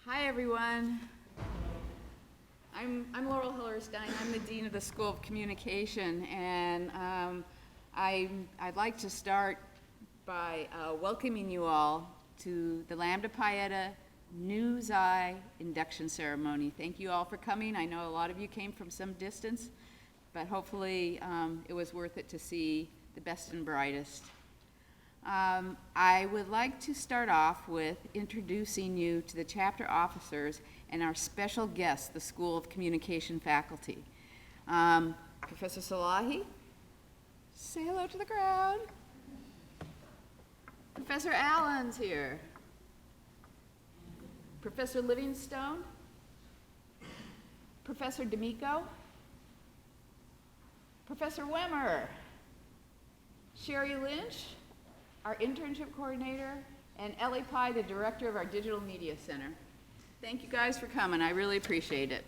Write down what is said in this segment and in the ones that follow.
Hi, everyone. I'm Laurel Hillerstein. I'm the Dean of the School of Communication, and I'd like to start by welcoming you all to the Lambda Pi Eta Nu Xi induction ceremony. Thank you all for coming. I know a lot of you came from some distance, but hopefully it was worth it to see the best and brightest. I would like to start off with introducing you to the chapter officers and our special guests, the School of Communication faculty. Professor Salahi, say hello to the crowd. Professor Allen's here. Professor Livingstone. Professor D'Amico. Professor Wemmer. Sherry Lynch, our internship coordinator, and Ellie Pye, the director of our Digital Media Center. Thank you guys for coming. I really appreciate it.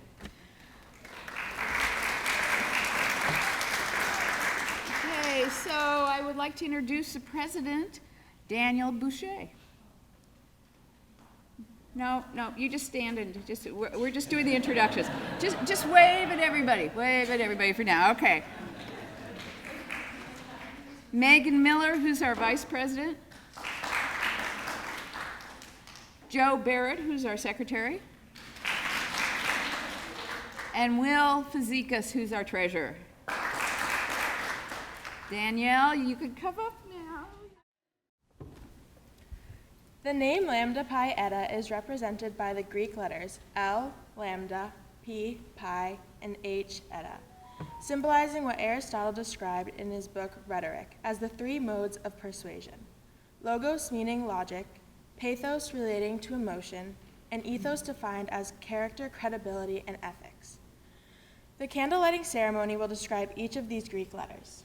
Okay, so I would like to introduce the president, Daniel Boucher. No, you just stand and we're just doing the introductions. Just wave at everybody. Wave at everybody for now. Okay. Megan Miller, who's our vice president. Joe Barrett, who's our secretary. And Will Fazekas, who's our treasurer. Danielle, you could come up now. The name Lambda Pi Eta is represented by the Greek letters L, Lambda, P, Pi, and H, Eta, symbolizing what Aristotle described in his book Rhetoric as the three modes of persuasion: logos meaning logic, pathos relating to emotion, and ethos defined as character, credibility, and ethics. The candlelighting ceremony will describe each of these Greek letters.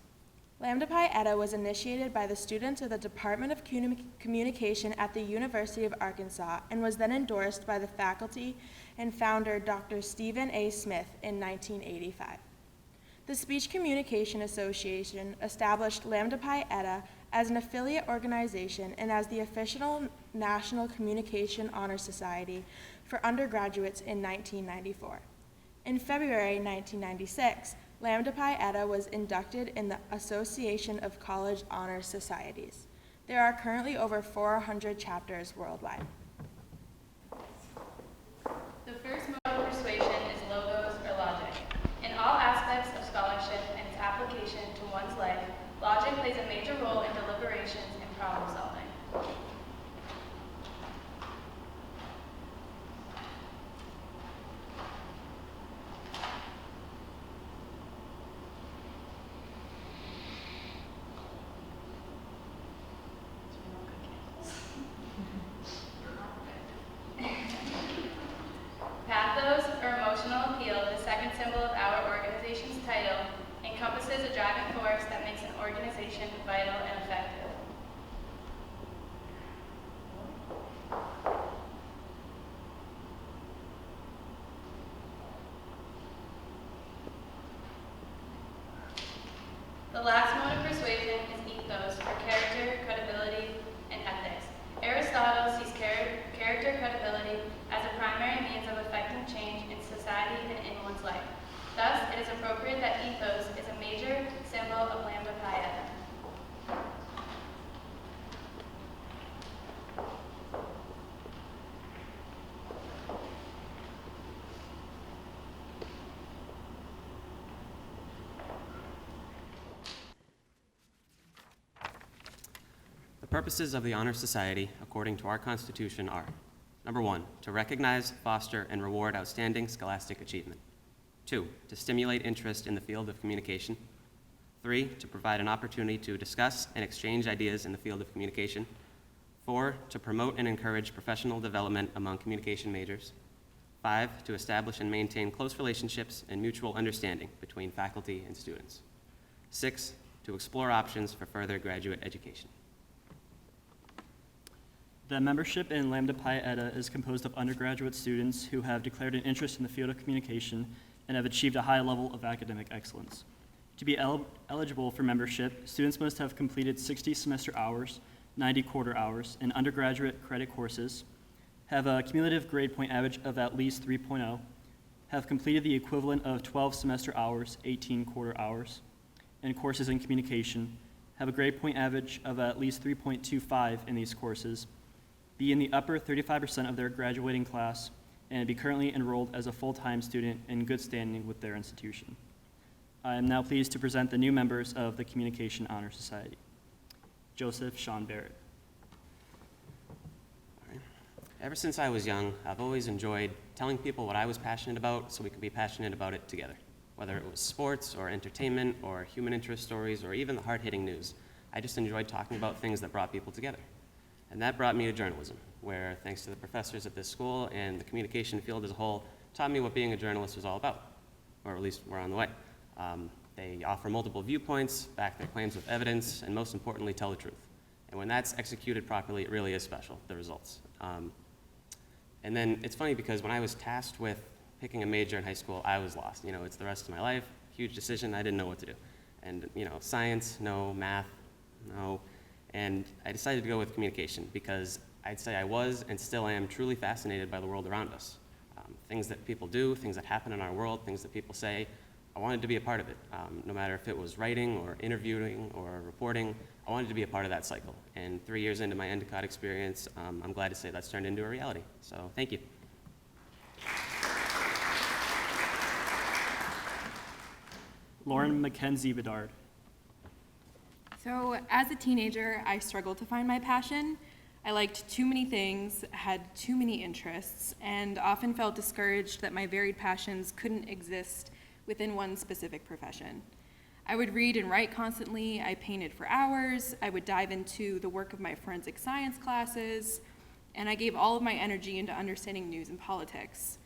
Lambda Pi Eta was initiated by the students of the Department of Communication at the University of Arkansas and was then endorsed by the faculty and founder Dr. Stephen A. Smith in 1985. The Speech Communication Association established Lambda Pi Eta as an affiliate organization and as the official National Communication Honor Society for undergraduates in 1994. In February 1996, Lambda Pi Eta was inducted in the Association of College Honor Societies. There are currently over 400 chapters worldwide. The first mode of persuasion is logos or logic. In all aspects of scholarship and its application to one's life, logic plays a major role in deliberations and problem solving. Pathos, or emotional appeal, the second symbol of our organization's title, encompasses a driving force that makes an organization vital and effective. The last mode of persuasion is ethos, or character, credibility, and ethics. Aristotle sees character credibility as a primary means of effecting change in society and in one's life. Thus, it is appropriate that ethos is a major symbol of Lambda Pi Eta. The purposes of the Honor Society, according to our Constitution, are: number 1, to recognize, foster, and reward outstanding scholastic achievement. 2, to stimulate interest in the field of communication. 3, to provide an opportunity to discuss and exchange ideas in the field of communication. 4, to promote and encourage professional development among communication majors. 5, to establish and maintain close relationships and mutual understanding between faculty and students. 6, to explore options for further graduate education. The membership in Lambda Pi Eta is composed of undergraduate students who have declared an interest in the field of communication and have achieved a high level of academic excellence. To be eligible for membership, students must have completed 60 semester hours, 90 quarter hours in undergraduate credit courses, have a cumulative grade point average of at least 3.0, have completed the equivalent of 12 semester hours, 18 quarter hours, in courses in communication, have a grade point average of at least 3.25 in these courses, be in the upper 35% of their graduating class, and be currently enrolled as a full-time student in good standing with their institution. I am now pleased to present the new members of the Communication Honor Society. Joseph Sean Barrett. Ever since I was young, I've always enjoyed telling people what I was passionate about so we could be passionate about it together. Whether it was sports or entertainment or human interest stories or even the hard-hitting news, I just enjoyed talking about things that brought people together. And that brought me to journalism, where thanks to the professors at this school and the communication field as a whole, taught me what being a journalist was all about, or at least we're on the way. They offer multiple viewpoints, back their claims with evidence, and most importantly, tell the truth. And when that's executed properly, it really is special, the results. And then it's funny because when I was tasked with picking a major in high school, I was lost. It's the rest of my life, huge decision, I didn't know what to do. And science, no, math, no. And I decided to go with communication because I'd say I was and still am truly fascinated by the world around us. Things that people do, things that happen in our world, things that people say, I wanted to be a part of it. No matter if it was writing or interviewing or reporting, I wanted to be a part of that cycle. And 3 years into my Endicott experience, I'm glad to say that's turned into a reality. So thank you. Lauren Mackenzie Bedard. So as a teenager, I struggled to find my passion. I liked too many things, had too many interests, and often felt discouraged that my varied passions couldn't exist within one specific profession. I would read and write constantly, I painted for hours, I would dive into the work of my forensic science classes, and I gave all of my energy into understanding news and politics.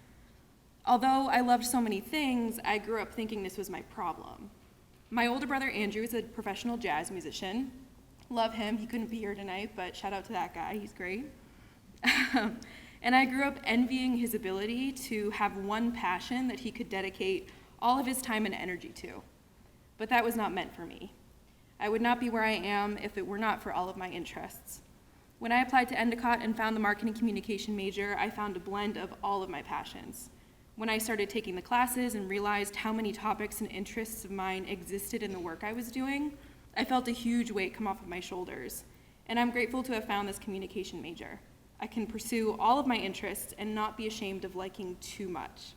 Although I loved so many things, I grew up thinking this was my problem. My older brother Andrew is a professional jazz musician. Love him, he couldn't be here tonight, but shout out to that guy, he's great. And I grew up envying his ability to have one passion that he could dedicate all of his time and energy to. But that was not meant for me. I would not be where I am if it were not for all of my interests. When I applied to Endicott and found the marketing communication major, I found a blend of all of my passions. When I started taking the classes and realized how many topics and interests of mine existed in the work I was doing, I felt a huge weight come off of my shoulders. And I'm grateful to have found this communication major. I can pursue all of my interests and not be ashamed of liking too much.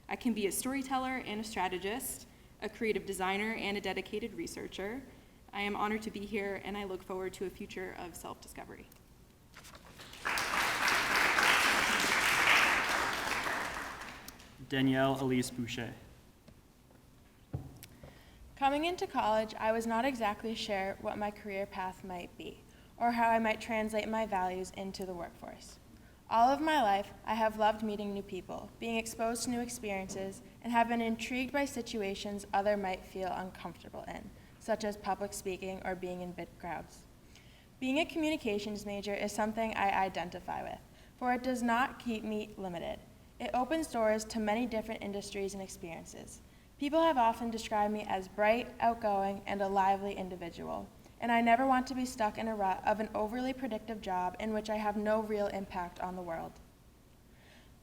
I can be a storyteller and a strategist, a creative designer and a dedicated researcher. I am honored to be here, and I look forward to a future of self-discovery. Danielle Elise Boucher. Coming into college, I was not exactly sure what my career path might be, or how I might translate my values into the workforce. All of my life, I have loved meeting new people, being exposed to new experiences, and have been intrigued by situations others might feel uncomfortable in, such as public speaking or being in big crowds. Being a communications major is something I identify with, for it does not keep me limited. It opens doors to many different industries and experiences. People have often described me as bright, outgoing, and a lively individual, and I never want to be stuck in a rut of an overly predictive job in which I have no real impact on the world.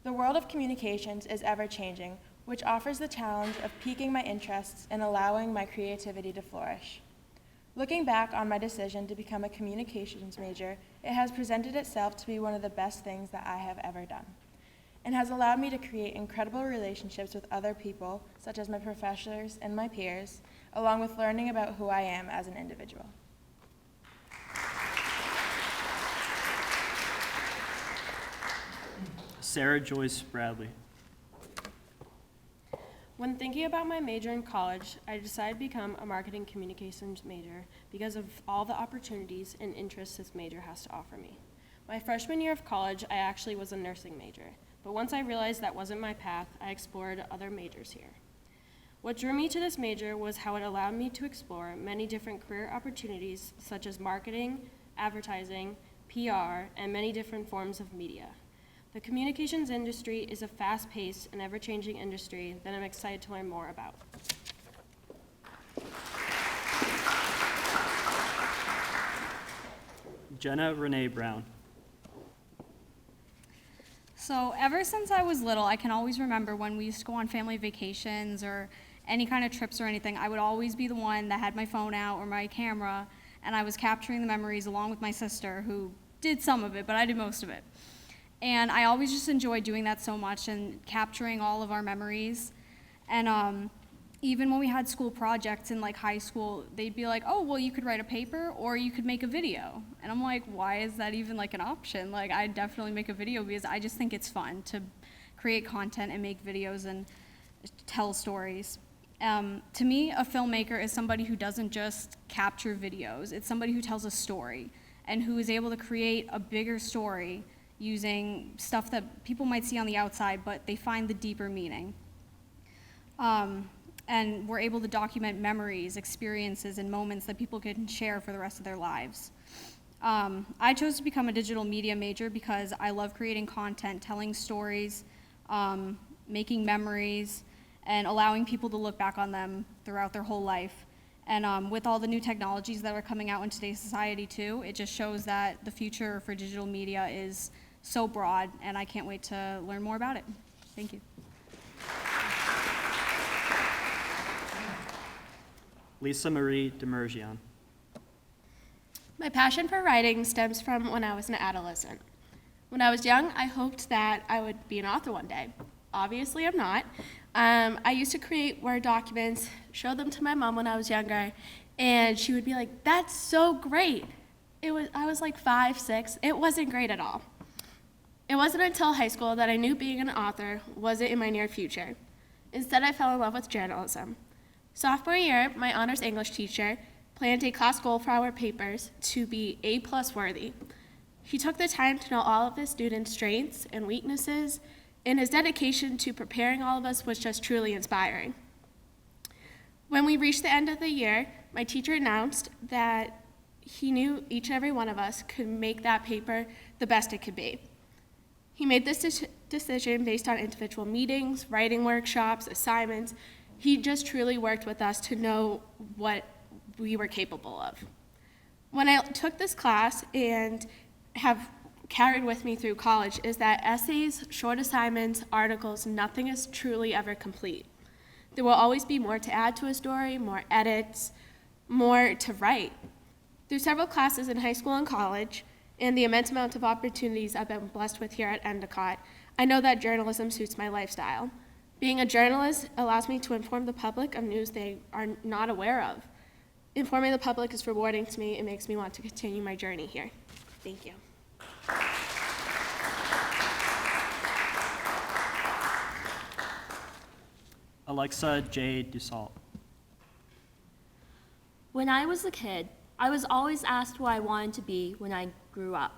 The world of communications is ever-changing, which offers the challenge of piquing my interests and allowing my creativity to flourish. Looking back on my decision to become a communications major, it has presented itself to be one of the best things that I have ever done, and has allowed me to create incredible relationships with other people, such as my professors and my peers, along with learning about who I am as an individual. Sarah Joyce Bradley. When thinking about my major in college, I decided to become a marketing communications major because of all the opportunities and interests this major has to offer me. My freshman year of college, I actually was a nursing major, but once I realized that wasn't my path, I explored other majors here. What drew me to this major was how it allowed me to explore many different career opportunities such as marketing, advertising, PR, and many different forms of media. The communications industry is a fast-paced and ever-changing industry that I'm excited to learn more about. Jenna Renee Brown. So ever since I was little, I can always remember when we used to go on family vacations or any kind of trips or anything, I would always be the one that had my phone out or my camera, and I was capturing the memories along with my sister, who did some of it, but I did most of it. And I always just enjoyed doing that so much and capturing all of our memories. And even when we had school projects in like high school, they'd be like, oh, well, you could write a paper or you could make a video. And I'm like, why is that even like an option? Like, I'd definitely make a video because I just think it's fun to create content and make videos and tell stories. To me, a filmmaker is somebody who doesn't just capture videos. It's somebody who tells a story and who is able to create a bigger story using stuff that people might see on the outside, but they find the deeper meaning. And we're able to document memories, experiences, and moments that people can share for the rest of their lives. I chose to become a digital media major because I love creating content, telling stories, making memories, and allowing people to look back on them throughout their whole life. And with all the new technologies that are coming out in today's society too, it just shows that the future for digital media is so broad, and I can't wait to learn more about it. Thank you. Lisa Marie Demergian. My passion for writing stems from when I was an adolescent. When I was young, I hoped that I would be an author one day. Obviously, I'm not. I used to create Word documents, show them to my mom when I was younger, and she would be like, that's so great. I was like 5, 6. It wasn't great at all. It wasn't until high school that I knew being an author wasn't in my near future. Instead, I fell in love with journalism. Sophomore year, my honors English teacher planned a class goal for our papers to be A+ worthy. He took the time to know all of his students' strengths and weaknesses, and his dedication to preparing all of us was just truly inspiring. When we reached the end of the year, my teacher announced that he knew each and every one of us could make that paper the best it could be. He made this decision based on individual meetings, writing workshops, assignments. He just truly worked with us to know what we were capable of. When I took this class and have carried with me through college is that essays, short assignments, articles, nothing is truly ever complete. There will always be more to add to a story, more edits, more to write. Through several classes in high school and college, and the immense amount of opportunities I've been blessed with here at Endicott, I know that journalism suits my lifestyle. Being a journalist allows me to inform the public of news they are not aware of. Informing the public is rewarding to me. It makes me want to continue my journey here. Thank you. Alexa J. Dussault. When I was a kid, I was always asked what I wanted to be when I grew up.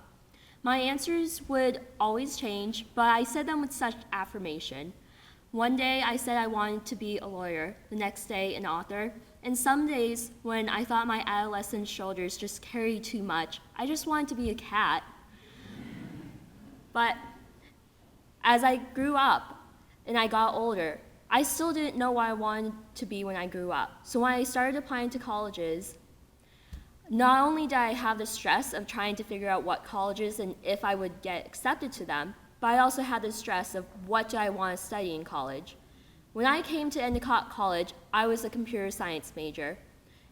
My answers would always change, but I said them with such affirmation. One day I said I wanted to be a lawyer, the next day an author, and some days when I thought my adolescent shoulders just carried too much, I just wanted to be a cat. But as I grew up and I got older, I still didn't know what I wanted to be when I grew up. So when I started applying to colleges, not only did I have the stress of trying to figure out what colleges and if I would get accepted to them, but I also had the stress of what do I want to study in college. When I came to Endicott College, I was a computer science major.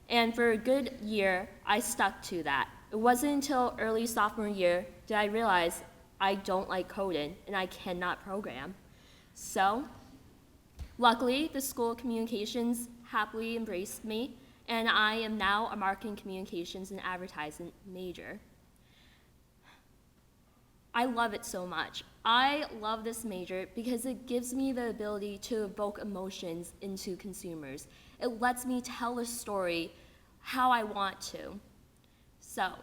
And for a good year, I stuck to that. It wasn't until early sophomore year that I realized I don't like coding and I cannot program. So, luckily, the School of Communications happily embraced me, and I am now a marketing communications and advertising major. I love it so much. I love this major because it gives me the ability to evoke emotions into consumers. It lets me tell a story how I want to. So,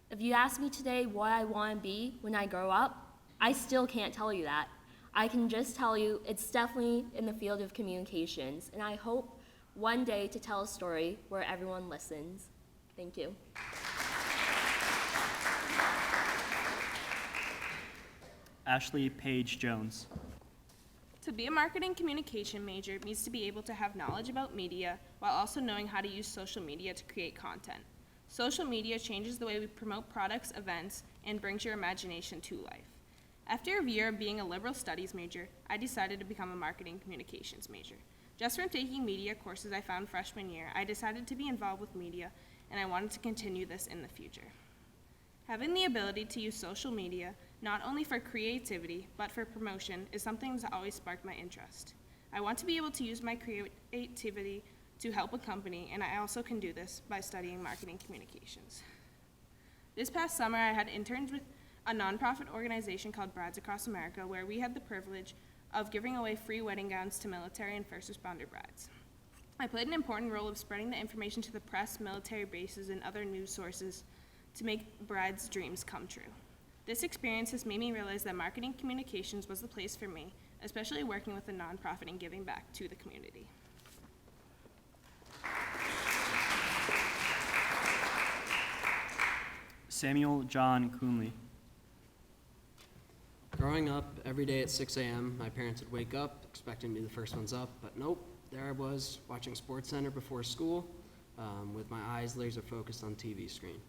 if you ask me today what I want to be when I grow up, I still can't tell you that. I can just tell you it's definitely in the field of communications, and I hope one day to tell a story where everyone listens. Thank you. Ashley Page Jones. To be a marketing communication major means to be able to have knowledge about media while also knowing how to use social media to create content. Social media changes the way we promote products, events, and brings your imagination to life. After a year of being a liberal studies major, I decided to become a marketing communications major. Just from taking media courses I found freshman year, I decided to be involved with media, and I wanted to continue this in the future. Having the ability to use social media, not only for creativity, but for promotion, is something that's always sparked my interest. I want to be able to use my creativity to help a company, and I also can do this by studying marketing communications. This past summer, I had interns with a nonprofit organization called Brides Across America, where we had the privilege of giving away free wedding gowns to military and first responder brides. I played an important role of spreading the information to the press, military bases, and other news sources to make brides' dreams come true. This experience has made me realize that marketing communications was the place for me, especially working with a nonprofit and giving back to the community. Samuel John Coonley. Growing up, every day at 6 a.m., my parents would wake up expecting to be the first ones up, but nope, there I was watching SportsCenter before school with my eyes laser focused on the TV screen.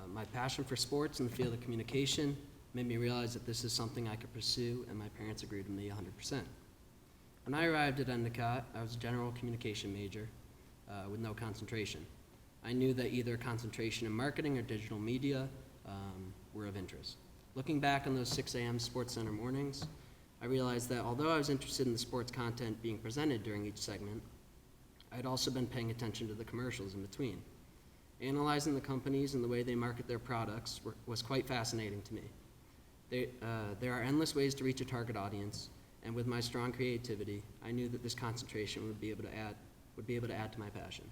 My passion for sports and the field of communication made me realize that this is something I could pursue, and my parents agreed with me 100%. When I arrived at Endicott, I was a general communication major with no concentration. I knew that either concentration in marketing or digital media were of interest. Looking back on those 6 a.m. SportsCenter mornings, I realized that although I was interested in the sports content being presented during each segment, I'd also been paying attention to the commercials in between. Analyzing the companies and the way they market their products was quite fascinating to me. There are endless ways to reach a target audience, and with my strong creativity, I knew that this concentration would be able to add to my passion.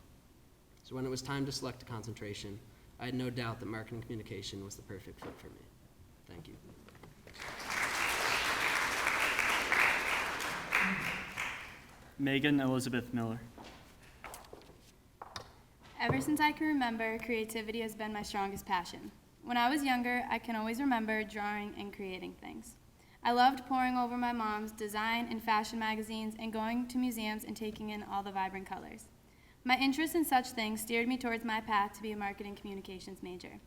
So when it was time to select a concentration, I had no doubt that marketing communication was the perfect fit for me. Thank you. Megan Elizabeth Miller. Ever since I can remember, creativity has been my strongest passion. When I was younger, I can always remember drawing and creating things. I loved poring over my mom's design and fashion magazines and going to museums and taking in all the vibrant colors. My interest in such things steered me towards my path to be a marketing communications major.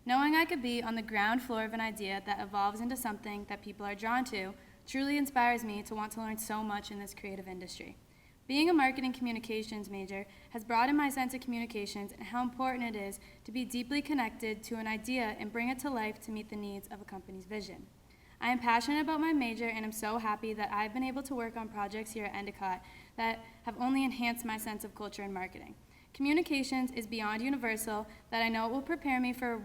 Knowing I could be on the ground floor of an idea that evolves into something that people are drawn to truly inspires me to want to learn so much in this creative industry. Being a marketing communications major has broadened my sense of communications and how important it is to be deeply connected to an idea and bring it to life to meet the needs of a company's vision. I am passionate about my major and I'm so happy that I've been able to work on projects here at Endicott that have only enhanced my sense of culture and marketing. Communications is beyond universal that I know it will prepare me for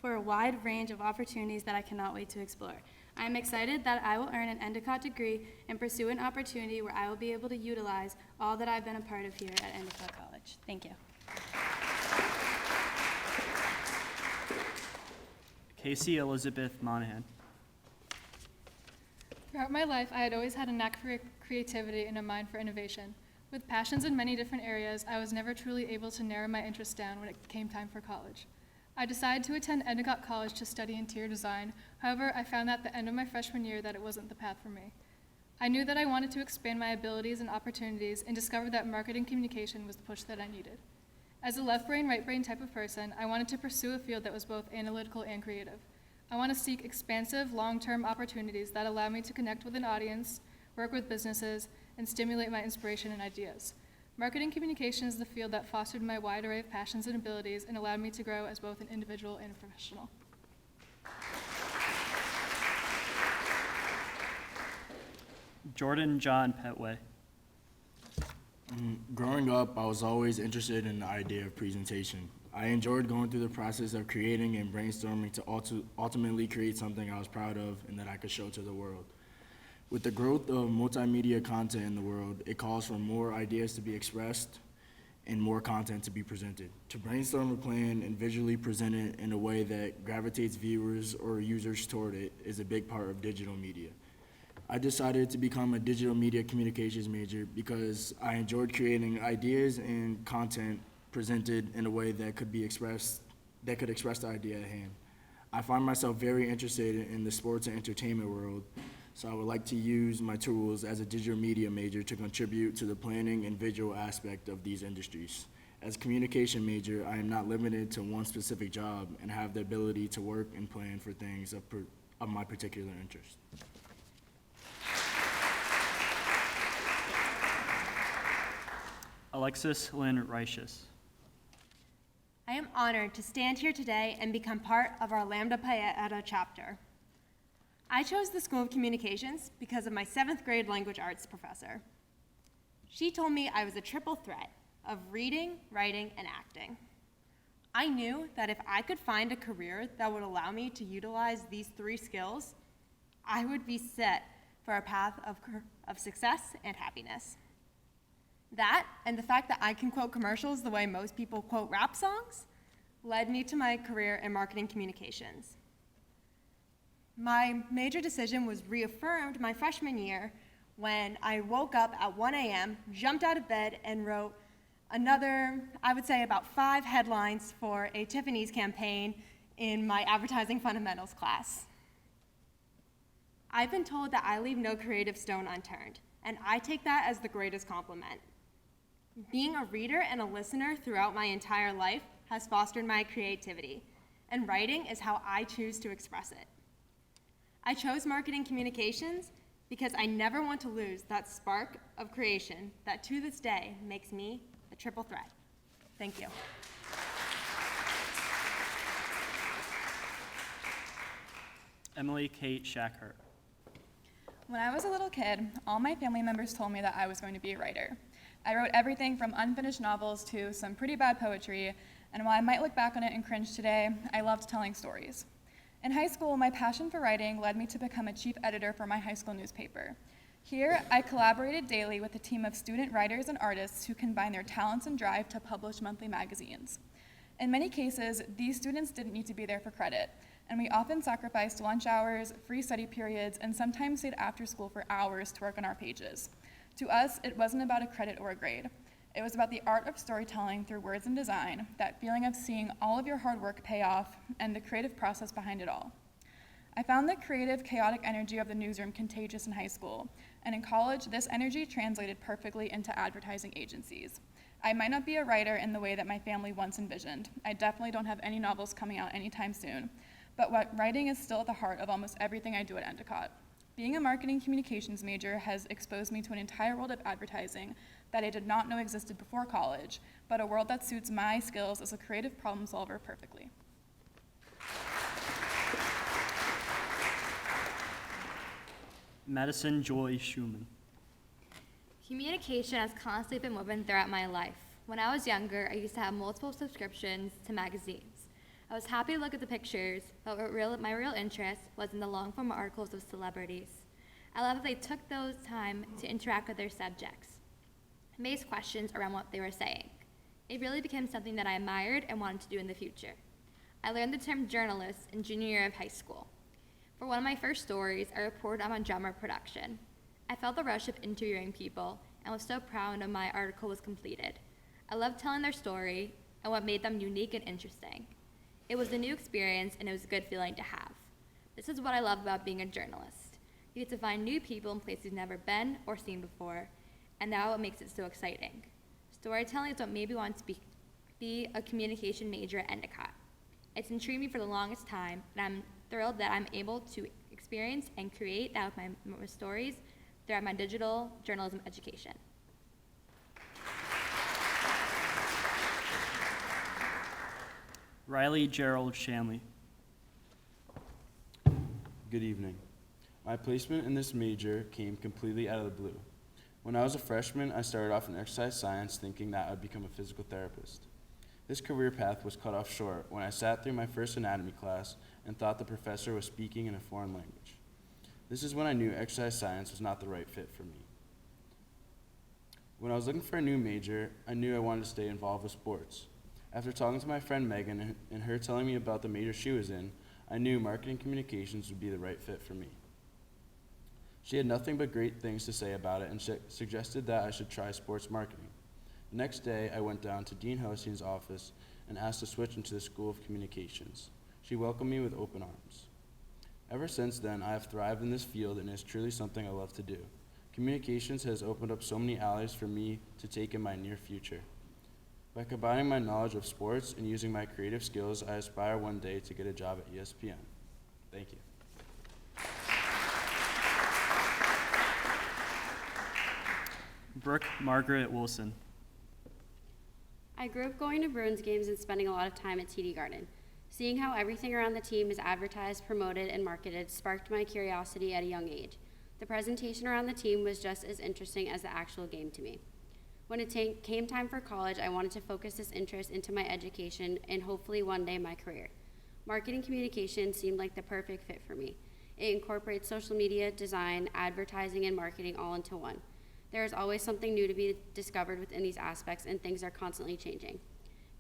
a wide range of opportunities that I cannot wait to explore. I am excited that I will earn an Endicott degree and pursue an opportunity where I will be able to utilize all that I've been a part of here at Endicott College. Thank you. Casey Elizabeth Monahan. Throughout my life, I had always had a knack for creativity and a mind for innovation. With passions in many different areas, I was never truly able to narrow my interests down when it came time for college. I decided to attend Endicott College to study interior design. However, I found at the end of my freshman year that it wasn't the path for me. I knew that I wanted to expand my abilities and opportunities and discovered that marketing communication was the push that I needed. As a left brain, right brain type of person, I wanted to pursue a field that was both analytical and creative. I want to seek expansive, long-term opportunities that allow me to connect with an audience, work with businesses, and stimulate my inspiration and ideas. Marketing communication is the field that fostered my wide array of passions and abilities and allowed me to grow as both an individual and a professional. Jordan John Petway. Growing up, I was always interested in the idea of presentation. I enjoyed going through the process of creating and brainstorming to ultimately create something I was proud of and that I could show to the world. With the growth of multimedia content in the world, it calls for more ideas to be expressed and more content to be presented. To brainstorm a plan and visually present it in a way that gravitates viewers or users toward it is a big part of digital media. I decided to become a digital media communications major because I enjoyed creating ideas and content presented in a way that could express the idea at hand. I find myself very interested in the sports and entertainment world, so I would like to use my tools as a digital media major to contribute to the planning and visual aspect of these industries. As a communication major, I am not limited to one specific job and have the ability to work and plan for things of my particular interest. Alexis Lynn Reiches. I am honored to stand here today and become part of our Lambda Pi Eta chapter. I chose the School of Communications because of my 7th grade language arts professor. She told me I was a triple threat of reading, writing, and acting. I knew that if I could find a career that would allow me to utilize these 3 skills, I would be set for a path of success and happiness. That, and the fact that I can quote commercials the way most people quote rap songs, led me to my career in marketing communications. My major decision was reaffirmed my freshman year when I woke up at 1 a.m., jumped out of bed, and wrote another, I would say about 5 headlines for a Tiffany's campaign in my advertising fundamentals class. I've been told that I leave no creative stone unturned, and I take that as the greatest compliment. Being a reader and a listener throughout my entire life has fostered my creativity, and writing is how I choose to express it. I chose marketing communications because I never want to lose that spark of creation that to this day makes me a triple threat. Thank you. Emily Kate Shackhart. When I was a little kid, all my family members told me that I was going to be a writer. I wrote everything from unfinished novels to some pretty bad poetry, and while I might look back on it and cringe today, I loved telling stories. In high school, my passion for writing led me to become a chief editor for my high school newspaper. Here, I collaborated daily with a team of student writers and artists who combine their talents and drive to publish monthly magazines. In many cases, these students didn't need to be there for credit, and we often sacrificed lunch hours, free study periods, and sometimes stayed after school for hours to work on our pages. To us, it wasn't about a credit or a grade. It was about the art of storytelling through words and design, that feeling of seeing all of your hard work pay off, and the creative process behind it all. I found the creative, chaotic energy of the newsroom contagious in high school, and in college, this energy translated perfectly into advertising agencies. I might not be a writer in the way that my family once envisioned. I definitely don't have any novels coming out anytime soon, but writing is still at the heart of almost everything I do at Endicott. Being a marketing communications major has exposed me to an entire world of advertising that I did not know existed before college, but a world that suits my skills as a creative problem solver perfectly. Madison Joy Schumann. Communication has constantly been woven throughout my life. When I was younger, I used to have multiple subscriptions to magazines. I was happy to look at the pictures, but my real interest was in the long-form articles of celebrities. I loved that they took those time to interact with their subjects, and raised questions around what they were saying. It really became something that I admired and wanted to do in the future. I learned the term journalist in junior year of high school. For one of my first stories, I reported on my drama production. I felt the rush of interviewing people and was so proud when my article was completed. I loved telling their story and what made them unique and interesting. It was a new experience, and it was a good feeling to have. This is what I love about being a journalist. You get to find new people in places you've never been or seen before, and that's what makes it so exciting. Storytelling is what made me want to be a communication major at Endicott. It's intrigued me for the longest time, and I'm thrilled that I'm able to experience and create that with my stories throughout my digital journalism education. Riley Gerald Shanley. Good evening. My placement in this major came completely out of the blue. When I was a freshman, I started off in exercise science thinking that I'd become a physical therapist. This career path was cut off short when I sat through my first anatomy class and thought the professor was speaking in a foreign language. This is when I knew exercise science was not the right fit for me. When I was looking for a new major, I knew I wanted to stay involved with sports. After talking to my friend Megan and her telling me about the major she was in, I knew marketing communications would be the right fit for me. She had nothing but great things to say about it and suggested that I should try sports marketing. The next day, I went down to Dean Hostein's office and asked to switch into the School of Communications. She welcomed me with open arms. Ever since then, I have thrived in this field, and it is truly something I love to do. Communications has opened up so many alleys for me to take in my near future. By combining my knowledge of sports and using my creative skills, I aspire one day to get a job at ESPN. Thank you. Brooke Margaret Wilson. I grew up going to Bruins games and spending a lot of time at TD Garden. Seeing how everything around the team is advertised, promoted, and marketed sparked my curiosity at a young age. The presentation around the team was just as interesting as the actual game to me. When it came time for college, I wanted to focus this interest into my education and hopefully one day my career. Marketing communication seemed like the perfect fit for me. It incorporates social media, design, advertising, and marketing all into one. There is always something new to be discovered within these aspects, and things are constantly changing.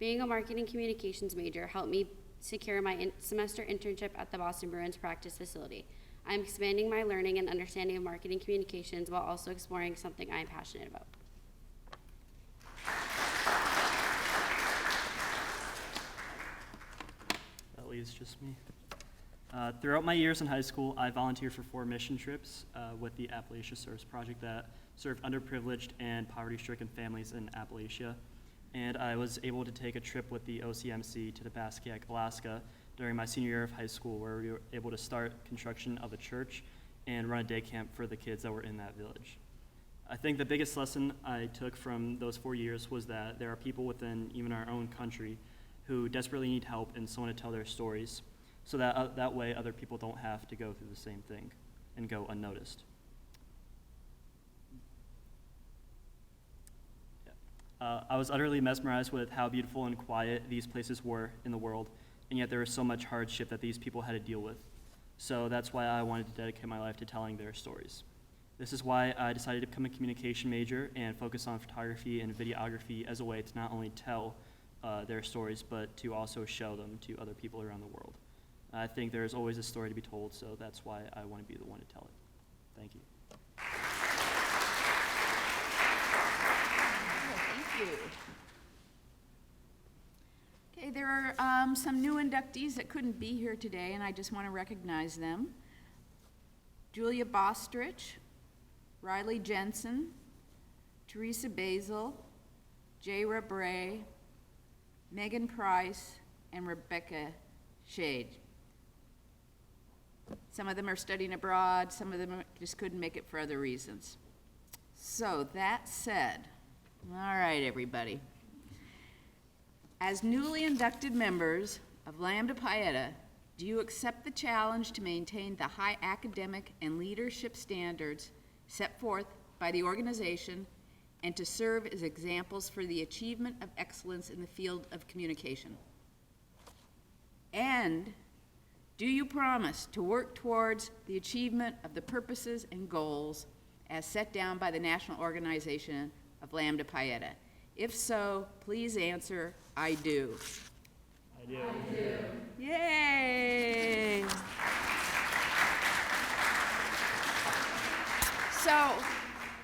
Being a marketing communications major helped me secure my semester internship at the Boston Bruins practice facility. I'm expanding my learning and understanding of marketing communications while also exploring something I am passionate about. That leaves just me. Throughout my years in high school, I volunteered for 4 mission trips with the Appalachia Service Project that served underprivileged and poverty-stricken families in Appalachia. And I was able to take a trip with the OCMC to the Basquiat, Alaska during my senior year of high school, where we were able to start construction of a church and run a day camp for the kids that were in that village. I think the biggest lesson I took from those 4 years was that there are people within even our own country who desperately need help and someone to tell their stories, so that that way other people don't have to go through the same thing and go unnoticed. I was utterly mesmerized with how beautiful and quiet these places were in the world, and yet there was so much hardship that these people had to deal with. So that's why I wanted to dedicate my life to telling their stories. This is why I decided to become a communication major and focus on photography and videography as a way to not only tell their stories, but to also show them to other people around the world. I think there's always a story to be told, so that's why I want to be the one to tell it. Thank you. Thank you. Okay, there are some new inductees that couldn't be here today, and I just want to recognize them. Julia Bostrich, Riley Jensen, Teresa Basil, Jayra Bray, Megan Price, and Rebecca Shade. Some of them are studying abroad, some of them just couldn't make it for other reasons. So that said, all right, everybody. As newly inducted members of Lambda Pi Eta, do you accept the challenge to maintain the high academic and leadership standards set forth by the organization and to serve as examples for the achievement of excellence in the field of communication? And do you promise to work towards the achievement of the purposes and goals as set down by the National Organization of Lambda Pi Eta? If so, please answer, I do. I do. I do. Yay! So,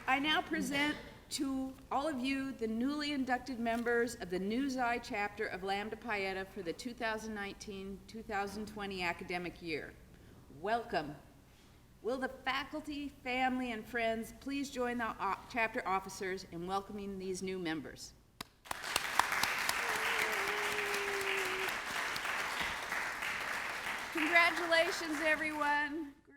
I now present to all of you the newly inducted members of the Nu Xi chapter of Lambda Pi Eta for the 2019-2020 academic year. Welcome. Will the faculty, family, and friends please join the chapter officers in welcoming these new members? Congratulations, everyone.